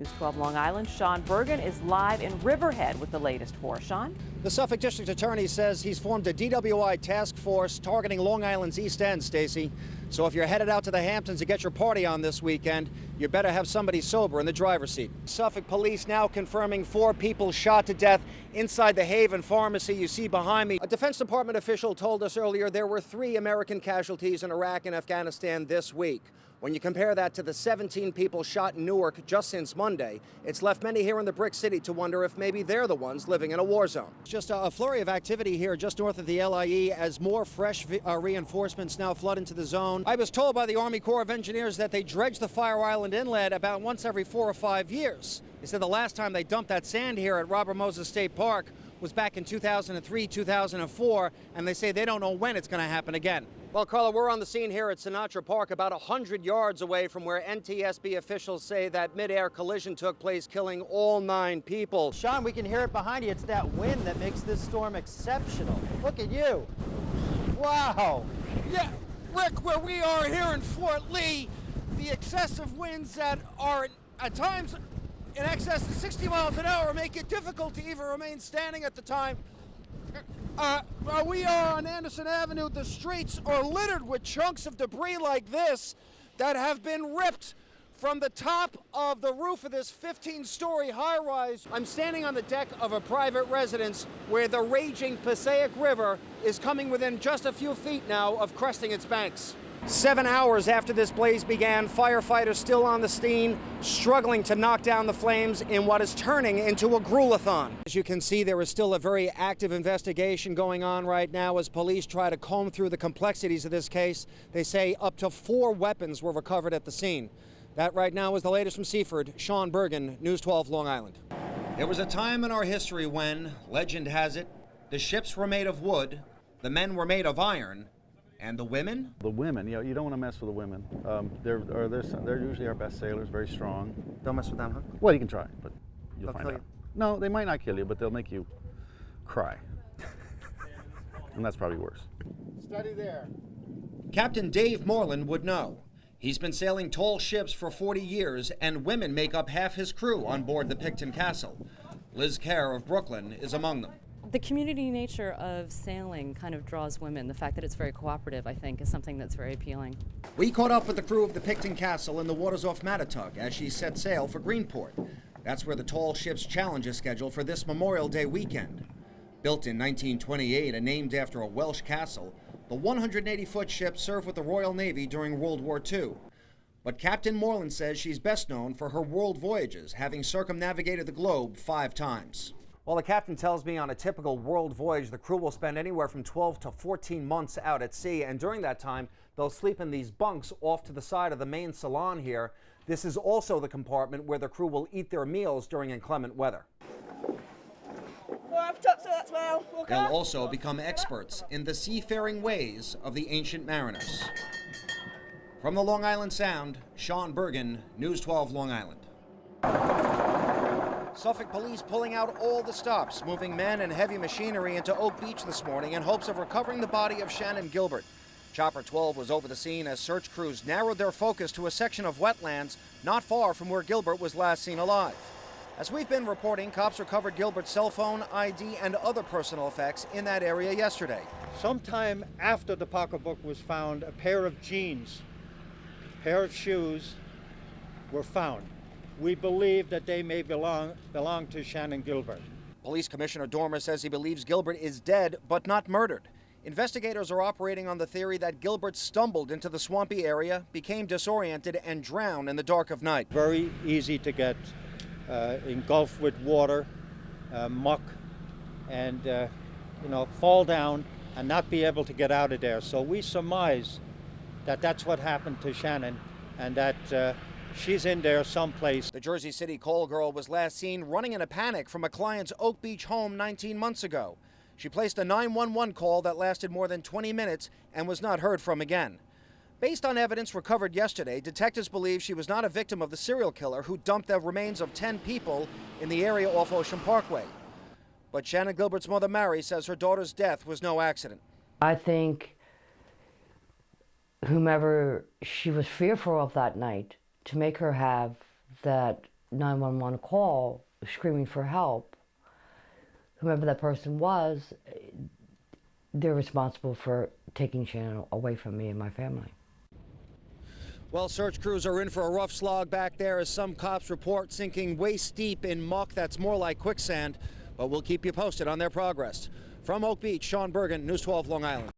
News 12 Long Island, Sean Bergin is live in Riverhead with the latest for Sean. The Suffolk District Attorney says he's formed a DWI task force targeting Long Island's East End, Stacey. So if you're headed out to the Hamptons to get your party on this weekend, you better have somebody sober in the driver's seat. Suffolk police now confirming 4 people shot to death inside the Haven Pharmacy you see behind me. A Defense Department official told us earlier there were 3 American casualties in Iraq and Afghanistan this week. When you compare that to the 17 people shot in Newark just since Monday, it's left many here in the Brick City to wonder if maybe they're the ones living in a war zone. Just a flurry of activity here just north of the LIE as more fresh reinforcements now flood into the zone. I was told by the Army Corps of Engineers that they dredge the Fire Island Inlet about once every 4 or 5 years. They said the last time they dumped that sand here at Robert Moses State Park was back in 2003, 2004, and they say they don't know when it's going to happen again. Well, Carla, we're on the scene here at Sinatra Park, about 100 yards away from where NTSB officials say that mid-air collision took place, killing all 9 people. Sean, we can hear it behind you. It's that wind that makes this storm exceptional. Look at you. Wow. Yeah, Rick, where we are here in Fort Lee, the excessive winds that are at times in excess of 60 miles an hour make it difficult to even remain standing at the time. We are on Anderson Avenue. The streets are littered with chunks of debris like this that have been ripped from the top of the roof of this 15-story high-rise. I'm standing on the deck of a private residence where the raging Passaic River is coming within just a few feet now of cresting its banks. 7 hours after this blaze began, firefighters still on the scene, struggling to knock down the flames in what is turning into a gruel-a-thon. As you can see, there is still a very active investigation going on right now as police try to comb through the complexities of this case. They say up to 4 weapons were recovered at the scene. That right now is the latest from Seaford. Sean Bergin, News 12 Long Island. There was a time in our history when, legend has it, the ships were made of wood, the men were made of iron, and the women? The women, you know, you don't want to mess with the women. They're usually our best sailors, very strong. Don't mess with them, huh? Well, you can try, but you'll They'll find kill out. you. No, they might not kill you, but they'll make you cry. And that's probably worse. Steady there. Captain Dave Moreland would know. He's been sailing tall ships for 40 years, and women make up half his crew on board the Picton Castle. Liz Kerr of Brooklyn is among them. The community nature of sailing kind of draws women. The fact that it's very cooperative, I think, is something that's very appealing. We caught up with the crew of the Picton Castle in the waters off Mattatuck as she set sail for Greenport. That's where the tall ship's challenge is scheduled for this Memorial Day weekend. Built in 1928 and named after a Welsh castle, the 180-foot ship served with the Royal Navy during World War II. But Captain Moreland says she's best known for her world voyages, having circumnavigated the globe 5 times. Well, the captain tells me on a typical world voyage, the crew will spend anywhere from 12 to 14 months out at sea, and during that time, they'll sleep in these bunks off to the side of the main salon here. This is also the compartment where the crew will eat their meals during inclement weather. They'll also become experts in the seafaring ways of the ancient mariners. From the Long Island Sound, Sean Bergin, News 12 Long Island. Suffolk police pulling out all the stops, moving men and heavy machinery into Oak Beach this morning in hopes of recovering the body of Shannon Gilbert. Chopper 12 was over the scene as search crews narrowed their focus to a section of wetlands not far from where Gilbert was last seen alive. As we've been reporting, cops recovered Gilbert's cell phone, ID, and other personal effects in that area yesterday. Sometime after the pocketbook was found, a pair of jeans, a pair of shoes were found. We believe that they may belong to Shannon Gilbert. Police Commissioner Dormer says he believes Gilbert is dead but not murdered. Investigators are operating on the theory that Gilbert stumbled into the swampy area, became disoriented, and drowned in the dark of night. Very easy to get engulfed with water, muck, and fall down and not be able to get out of there. So we surmise that that's what happened to Shannon, and that she's in there someplace. The Jersey City call girl was last seen running in a panic from a client's Oak Beach home 19 months ago. She placed a 911 call that lasted more than 20 minutes and was not heard from again. Based on evidence recovered yesterday, detectives believe she was not a victim of the serial killer who dumped the remains of 10 people in the area off Ocean Parkway. But Shannon Gilbert's mother, Mary, says her daughter's death was no accident. I think whomever she was fearful of that night, to make her have that 911 call screaming for help, whoever that person was, they're responsible for taking Shannon away from me and my family. Well, search crews are in for a rough slog back there as some cops report sinking waist deep in muck that's more like quicksand, but we'll keep you posted on their progress. From Oak Beach, Sean Bergin, News 12 Long Island.